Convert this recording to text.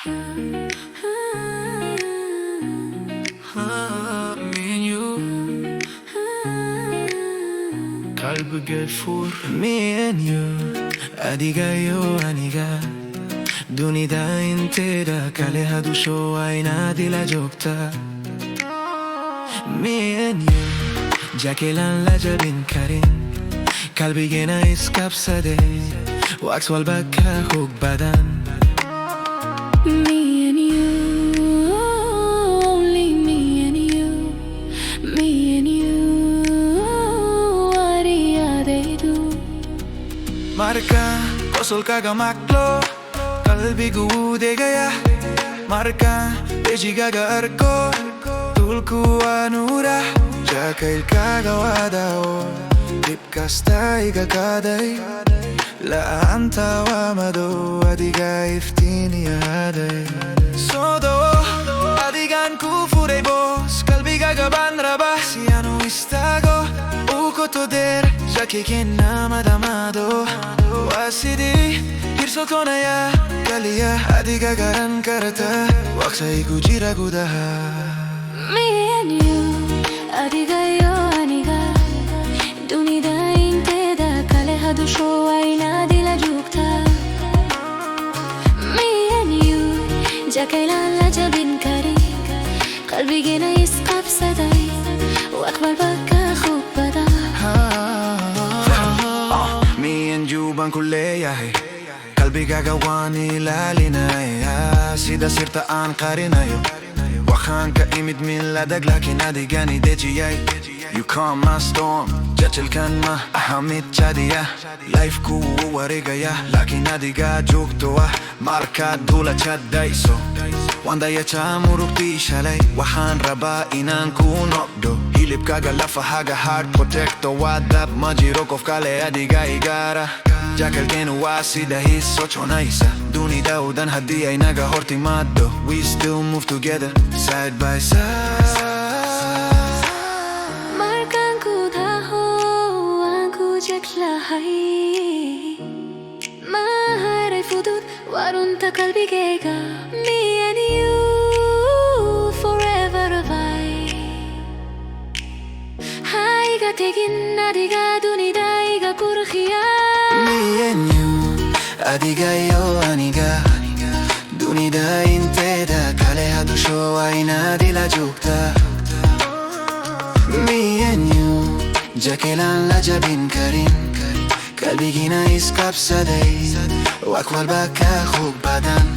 Me and you, kalbiga fur. Me and you, adiga yo aniga. Dunida intera kaleha dusho aina dila jogta. Me and you, jakelan lajabin karin. Kalbigena iskapsade, wax walbaka hug badan. Me and you, only me and you, me and you, what they do. Marka kosul kaga maklo, kalbigu de gaya. Marka beji gaga arko, tulku anura. Jakail kaga wadao, tipkasta iga kaday. La anta wa mado, adiga iftini aday. Sodo, adigan kufurei bos, kalbiga gaban rabah. Si anu istago, uko toder, jake kena madamado. Wasidi, hirso konaya, kalia, adiga garan karata. Waksa iku jira gudaha. Me and you, adiga yo aniga. Dunida inteda kaleha dusho aina dila jugta. Me and you, jakailan lajabin kari. Qalbigena isqab saday, waqbal baka khub bada. Me and you ban kulleya hai, kalbiga gawani lalinay. Sida sirta an qarinayo, wakhan ka imid min ladag lakin adigani dejiyay. You calm my storm, jachel kan ma ahamit chadiya. Life ku warigaya, lakin adiga jugtoa. Marka dula chadaiso, wanda ya chamuruk di shalay. Wahan raba inan kunokdo, hilip kaga lafa haga heart protecto. Wadap majirok of kale adiga igara. Jakel genu wasida his socho naisa. Duni daudan hadiya inaga horti maddo. We still move together, side by side. Maharay fudud warunta kalbigega. Me and you forever avai. Haiga tegin adiga dunida iga kurkhia. Me and you, adiga yo aniga. Dunida inteda kaleha dusho aina dila jugta. Me and you, jakelan lajabin karin. Kalbigina iskap saday, wakwal baka khub badan.